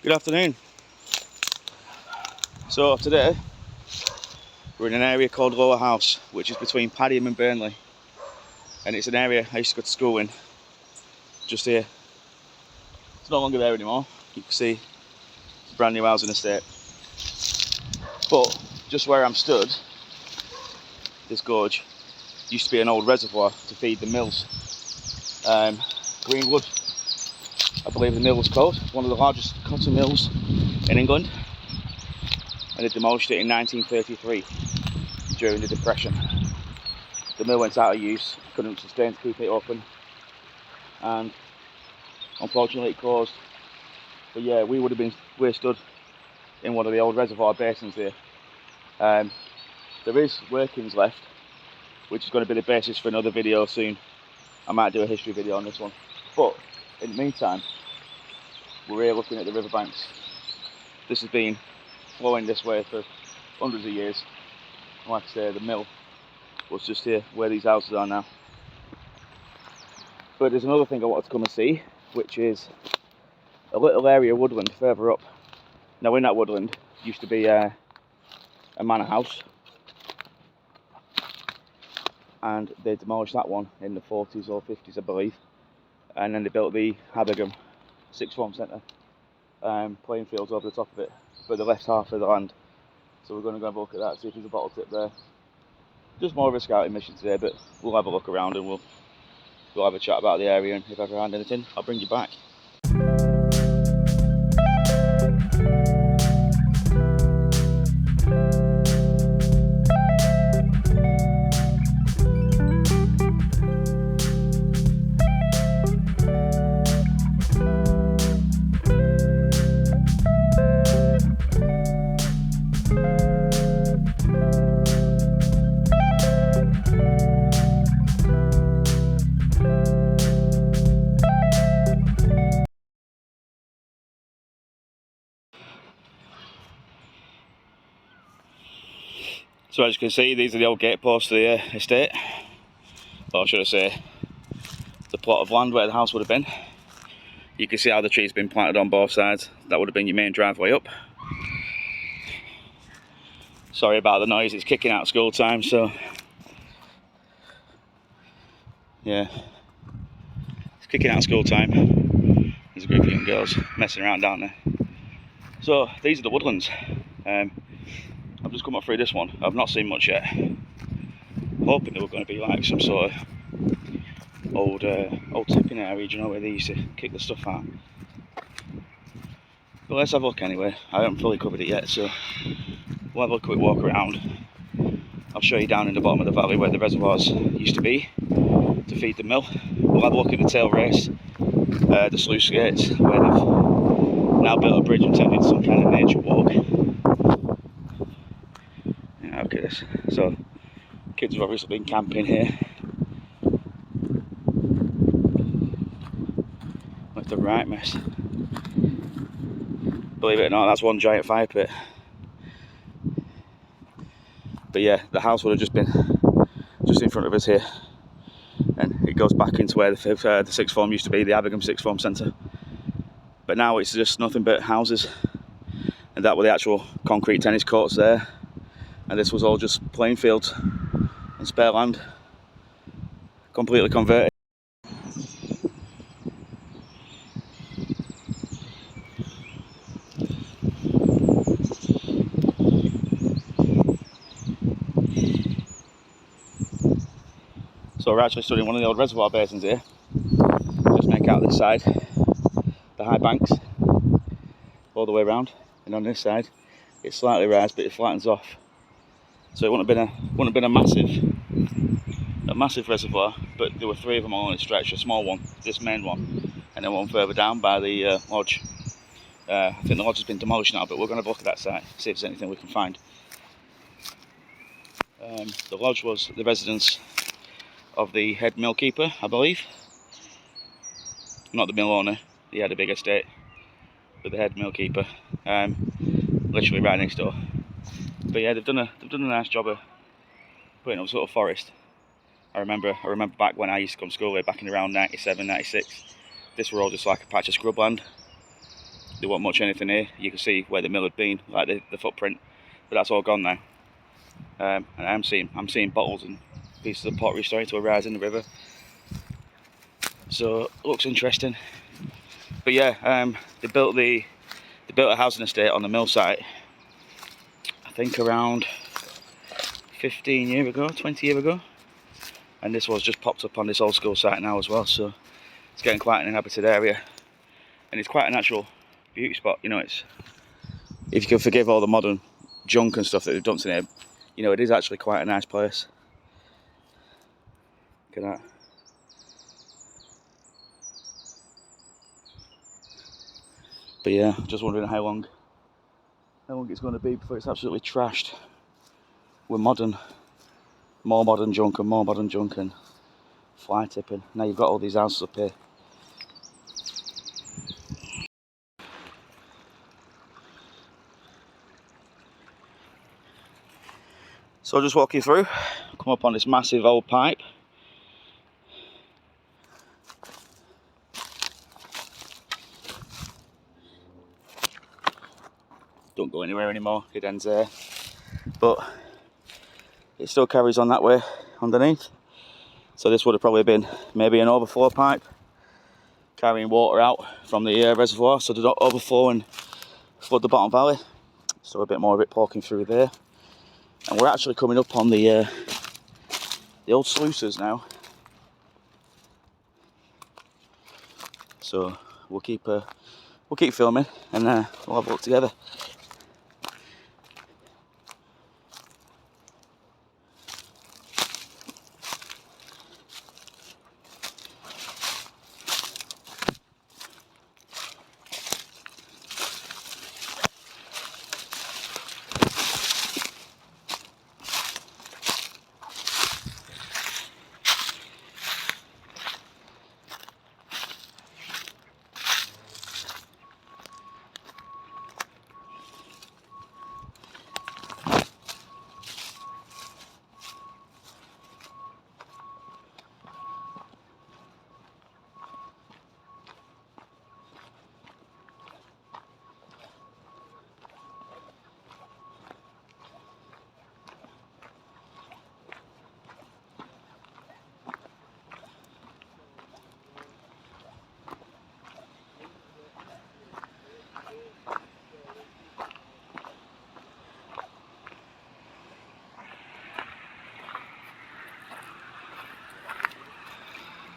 Good afternoon. So today we're in an area called Lower House, which is between Padiham and Burnley, and it's an area I used to go to school in, just here. It's no longer there anymore. You can see it's a brand new housing estate, but just where I'm stood, this gorge used to be an old reservoir to feed the mills. Greenwood, I believe the mill was called, one of the largest cotton mills in England, and they demolished it in 1933 during the Depression. The mill went out of use, couldn't sustain to keep it open, and unfortunately it closed. But yeah, we're stood in one of the old reservoir basins here. There is workings left, which is going to be the basis for another video soon. I might do a history video on this one, but in the meantime we're here looking at the riverbanks. This has been flowing this way for hundreds of years. And like I say, the mill was just here where these houses are now. But there's another thing I wanted to come and see, which is a little area of woodland further up. Now in that woodland used to be a manor house, and they demolished that one in the 40s or 50s I believe, and then they built the Habergam sixth form centre, playing fields over the top of it, but they left half of the land. So we're going to go have a look at that, see if there's a bottle tip there. Just more of a scouting mission today, but we'll have a look around and we'll have a chat about the area, and if I find anything I'll bring you back. So as you can see, these are the old gate posts of the estate, or should I say the plot of land where the house would have been. You can see how the trees have been planted on both sides. That would have been your main driveway up. Sorry about the noise, it's kicking out school time, so yeah, it's kicking out school time. There's a group of young girls messing around down there. So these are the woodlands. I've just come up through this one. I've not seen much yet. Hoping they were going to be like some sort of old tipping area, you know, where they used to kick the stuff out. But let's have a look anyway. I haven't fully covered it yet, so we'll have a quick walk around. I'll show you down in the bottom of the valley where the reservoirs used to be to feed the mill. We'll have a look at the tail race, the sluice gates, where they've now built a bridge and turned into some kind of nature walk. Yeah, look at this. So kids have obviously been camping here. Left a right mess. Believe it or not, that's one giant fire pit. But yeah, the house would have just been just in front of us here, and it goes back into where the sixth form used to be, the Habergam sixth form centre. But now it's just nothing but houses, and that were the actual concrete tennis courts there, and this was all just playing fields and spare land, completely converted. So we're actually stood in one of the old reservoir basins here. Just make out this side, the high banks, all the way around, and on this side it's slightly raised, but it flattens off. So it wouldn't have been a massive reservoir, but there were three of them all on a stretch. A small one, this main one, and then one further down by the lodge. I think the lodge has been demolished now, but we're going to look at that site, see if there's anything we can find. The lodge was the residence of the head mill keeper, I believe. Not the mill owner, he had a big estate, but the head mill keeper, literally right next door. But yeah, they've done a nice job of putting up sort of forest. I remember back when I used to come to school here, back in around 97, 96, this were all just like a patch of scrubland. there wasn't much anything here. You can see where the mill had been, like the footprint, but that's all gone now. And I'm seeing bottles and pieces of pottery starting to arise in the river. So it looks interesting. But yeah, they built a housing estate on the mill site, I think around 15 years ago, 20 years ago. And this was just popped up on this old school site now as well. So it's getting quite an inhabited area. And it's quite a natural beauty spot, you know. It's, if you can forgive all the modern junk and stuff that they've dumped in here, you know, it is actually quite a nice place. Look at that. But yeah, just wondering how long it's going to be before it's absolutely trashed with more modern junk and fly tipping. Now you've got all these houses up here. So I'll just walk you through, come up on this massive old pipe. Don't go anywhere anymore, it ends there. But it still carries on that way underneath. So this would have probably been maybe an overflow pipe carrying water out from the reservoir, so they don't overflow and flood the bottom valley. So a bit more of it poking through there. And we're actually coming up on the old sluices now. So we'll keep filming and we'll have a look together.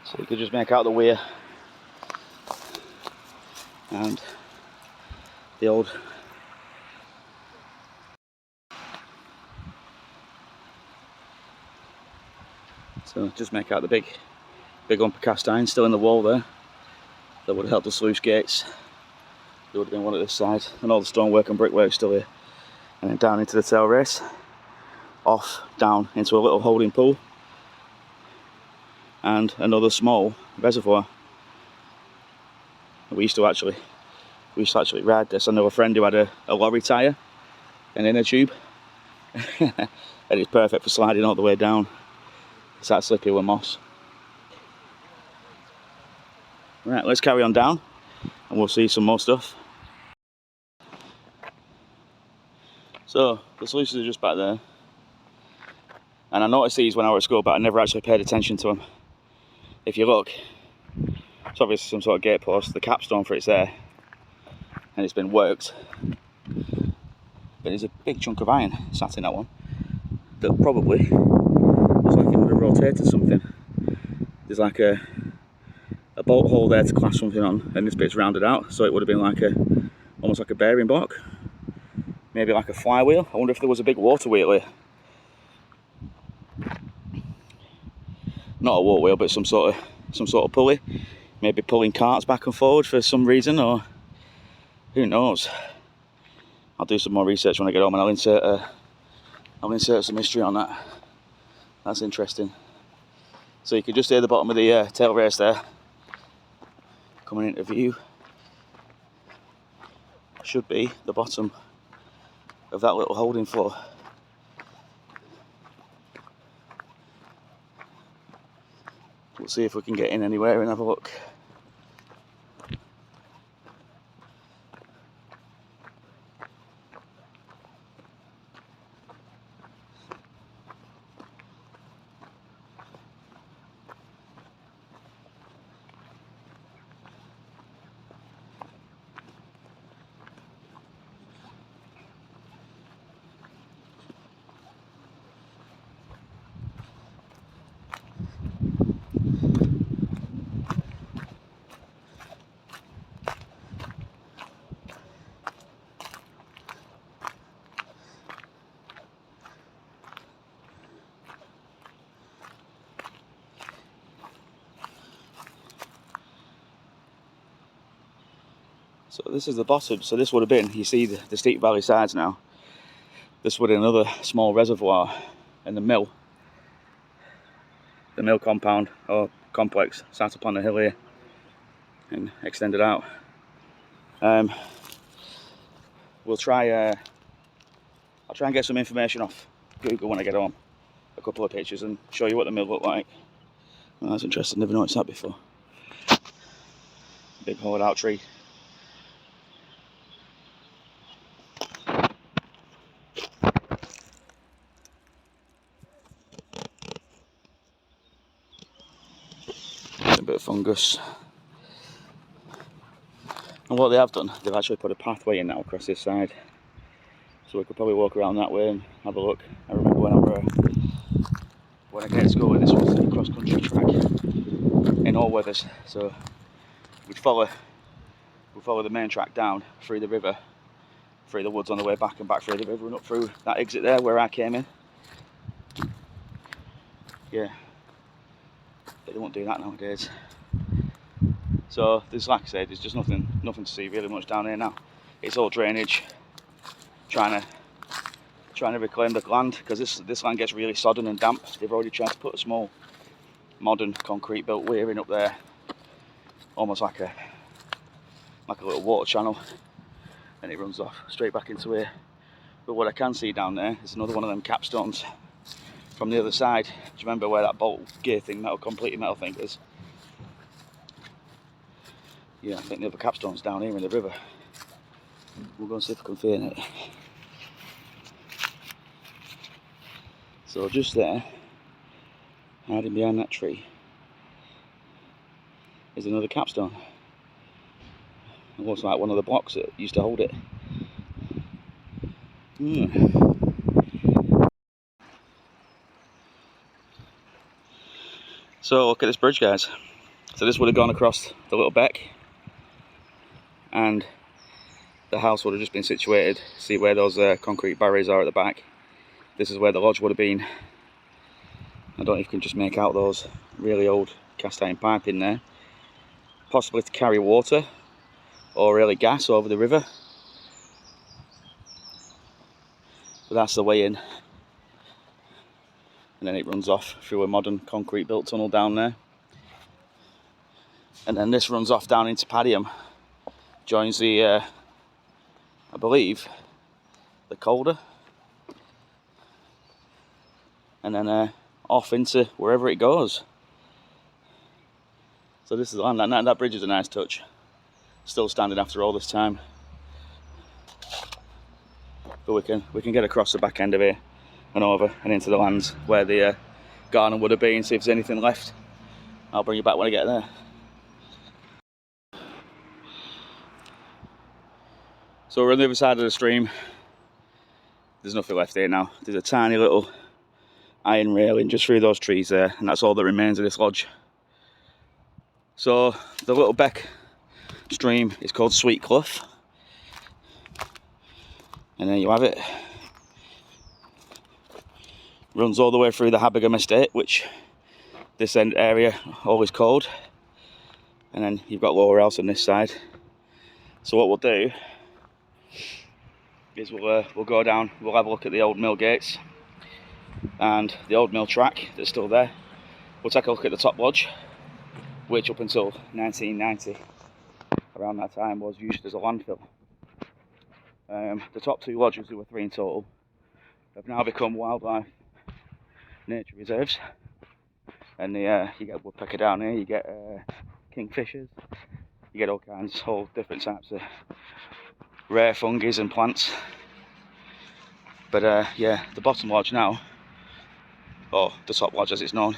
So you could just make out the weir and the old so just make out the big lump of cast iron still in the wall there. That would have helped the sluice gates. There would have been one at this side, and all the stonework and brickwork still here. And then down into the tail race, off down into a little holding pool, and another small reservoir. We used to actually ride this. I know a friend who had a lorry tyre, an inner tube, and it's perfect for sliding all the way down. It's that slippy with moss. Right, let's carry on down and we'll see some more stuff. So the sluices are just back there, and I noticed these when I was at school, but I never actually paid attention to them. If you look, it's obviously some sort of gate post. The capstone for it's there, and it's been worked. But there's a big chunk of iron sat in that one that probably looks like it would have rotated something. There's like a bolt hole there to clasp something on, and this bit's rounded out, so it would have been like almost like a bearing block, maybe like a flywheel. I wonder if there was a big water wheel here. Not a water wheel, but some sort of pulley, maybe pulling carts back and forward for some reason, or who knows. I'll do some more research when I get home, and I'll insert some history on that. That's interesting. So you can just hear the bottom of the tail race there coming into view. Should be the bottom of that little holding floor. We'll see if we can get in anywhere and have a look. So this is the bottom. So this would have been, you see the steep valley sides now. This would have been another small reservoir, and the mill compound or complex sat up on the hill here and extended out. We'll try. I'll try and get some information off Google when I get home. A couple of pictures and show you what the mill looked like. Well, that's interesting. Never noticed that before. Big hollowed out tree. A bit of fungus. And what they have done, they've actually put a pathway in now across this side. So we could probably walk around that way and have a look. I remember when I get to school, this was a cross-country track in all weathers. So we'd follow the main track down through the river, through the woods on the way back, and back through the river and up through that exit there where I came in. Yeah, but they won't do that nowadays. So there's, like I said, there's just nothing to see really much down here now. It's all drainage, trying to reclaim the land, because this land gets really sodden and damp. They've already tried to put a small modern concrete built weiring up there, almost like a little water channel, and it runs off straight back into here. But what I can see down there is another one of them capstones from the other side. Do you remember where that bolt gear thing, completely metal thing is? Yeah, I think the other capstone's down here in the river. We'll go and see if we can find it. So just there, hiding behind that tree, is another capstone. It looks like one of the blocks that used to hold it. So look at this bridge, guys. So this would have gone across the little beck, and the house would have just been situated. See where those concrete barriers are at the back? This is where the lodge would have been. I don't know if you can just make out those really old cast iron pipe in there, possibly to carry water or really gas over the river. But that's the way in, and then it runs off through a modern concrete built tunnel down there, and then this runs off down into Padiham, joins the I believe the Calder, and then off into wherever it goes. So this is the land. That bridge is a nice touch, still standing after all this time. But we can get across the back end of here and over and into the lands where the garden would have been, see if there's anything left. I'll bring you back when I get there. So we're on the other side of the stream. There's nothing left here now. There's a tiny little iron railing just through those trees there, and that's all that remains of this lodge. So the little beck stream is called Sweet Clough, and there you have it. Runs all the way through the Habigam estate, which this end area always called, and then you've got Lower House on this side. So what we'll do is we'll go down, we'll have a look at the old mill gates and the old mill track that's still there. We'll take a look at the top lodge, which up until 1990, around that time, was used as a landfill. The top two lodges, there were 3 in total, have now become wildlife nature reserves, and you get woodpecker down here, you get kingfishers, you get all kinds, whole different types of rare fungi and plants. But yeah, the bottom lodge now, or the top lodge as it's known,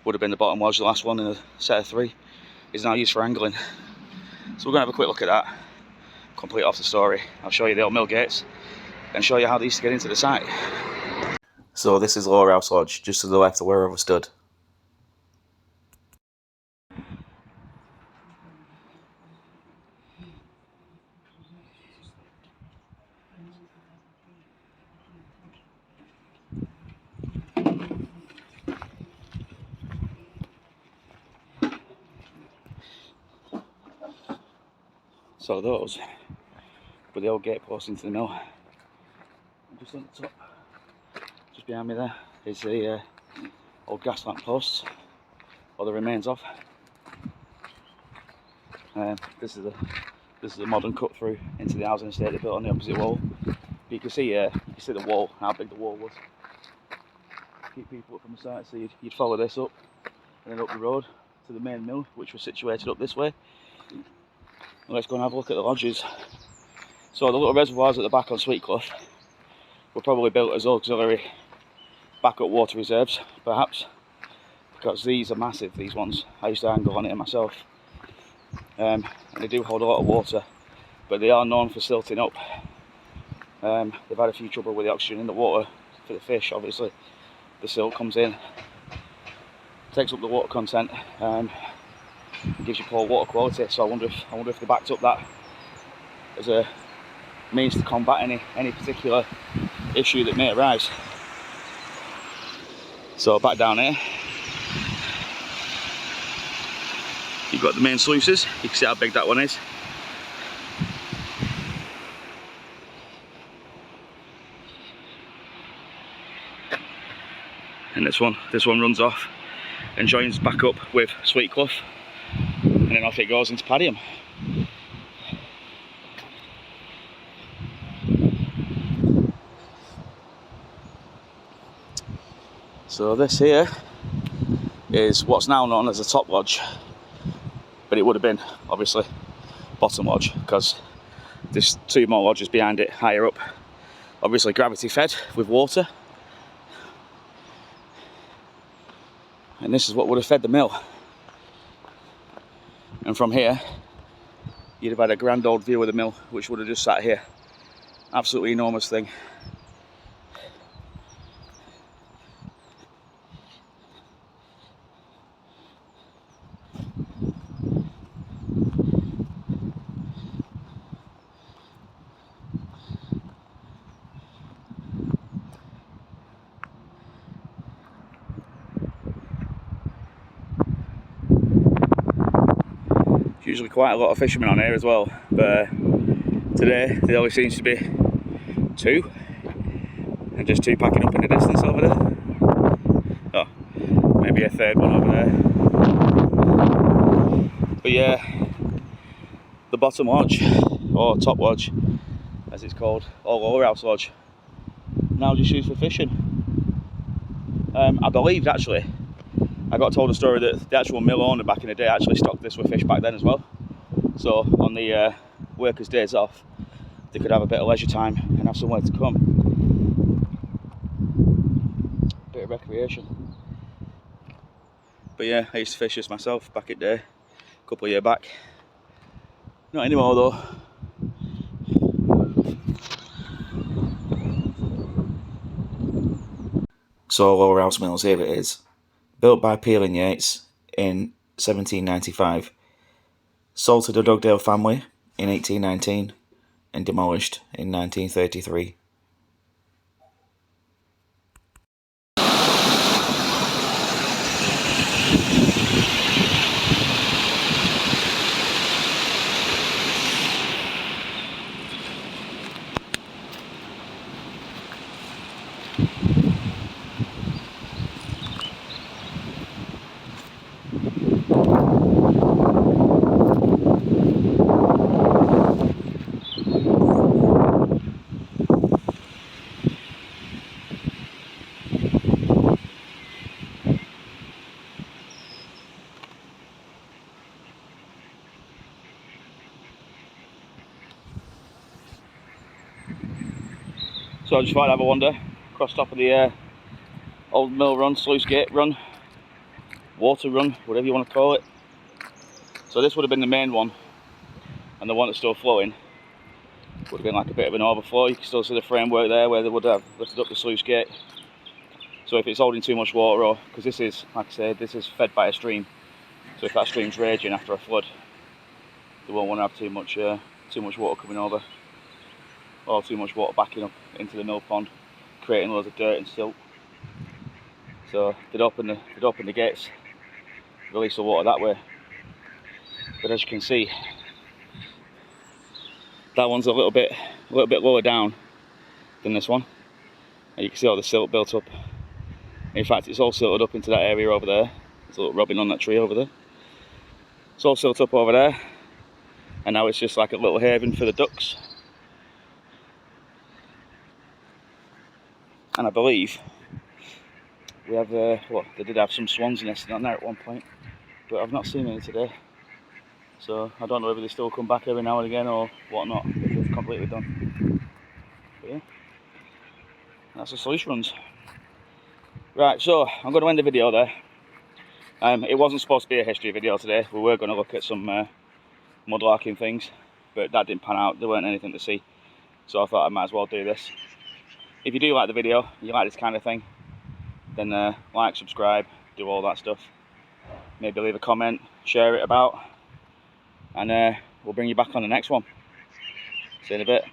would have been the bottom lodge, the last one in a set of 3, is now used for angling. So we're going to have a quick look at that, complete off the story. I'll show you the old mill gates and show you how they used to get into the site. So this is Lower House Lodge, just to the left of where I stood. So those were the old gate posts into the mill. And just on the top, just behind me there, is the old gas lamp posts, or the remains of. This is a modern cut through into the housing estate they built on the opposite wall. You can see the wall, how big the wall was. Keep people up from the side, so you'd follow this up and then up the road to the main mill, which was situated up this way. And let's go and have a look at the lodges. So the little reservoirs at the back on Sweet Clough were probably built as auxiliary backup water reserves, perhaps, because these are massive, these ones. I used to angle on it myself. And they do hold a lot of water, but they are known for silting up. They've had a few trouble with the oxygen in the water for the fish. Obviously the silt comes in, takes up the water content, and gives you poor water quality. So I wonder if they backed up that as a means to combat any particular issue that may arise. So back down here, you've got the main sluices. You can see how big that one is. And this one runs off and joins back up with Sweet Clough, and then off it goes into Padiham. So this here is what's now known as the top lodge, but it would have been obviously bottom lodge because there's two more lodges behind it higher up, obviously gravity fed with water. And this is what would have fed the mill. And from here, you'd have had a grand old view of the mill, which would have just sat here. Absolutely enormous thing. Usually quite a lot of fishermen on here as well, but today there only seems to be two, and just two packing up in the distance over there. Oh, maybe a third one over there. But yeah, the bottom lodge, or top lodge as it's called, or lower house lodge, now just used for fishing. I believed actually, I got told a story that the actual mill owner back in the day actually stocked this with fish back then as well. So on the workers' days off, they could have a bit of leisure time and have somewhere to come. Bit of recreation. But yeah, I used to fish this myself back in the day, a couple of years back. Not anymore though. So Lower House Mills, here it is. Built by Peel and Yates in 1795. Sold to the Dugdale family in 1819 and demolished in 1933. So I just thought I'd have a wander across top of the old mill run, sluice gate run, water run, whatever you want to call it. So this would have been the main one, and the one that's still flowing would have been like a bit of an overflow. You can still see the framework there where they would have lifted up the sluice gate. So if it's holding too much water, or because this is, like I said, this is fed by a stream, so if that stream's raging after a flood, they won't want to have too much water coming over, or too much water backing up into the mill pond, creating loads of dirt and silt. So they'd open the gates, release the water that way. But as you can see, That one's a little bit lower down than this one. And you can see all the silt built up. In fact, it's all silted up into that area over there. There's a little robin on that tree over there. It's all silted up over there. And now it's just like a little haven for the ducks. And I believe we have, well, they did have some swans nesting on there at one point, but I've not seen any today. So I don't know whether they still come back every now and again or whatnot, if they've completely done. But yeah, that's the sluice runs. Right, so I'm going to end the video there. It wasn't supposed to be a history video today. We were going to look at some mudlarking things, but that didn't pan out. There weren't anything to see, so I thought I might as well do this. If you do like the video, you like this kind of thing, then like, subscribe, do all that stuff. Maybe leave a comment, share it about, and we'll bring you back on the next one. See you in a bit.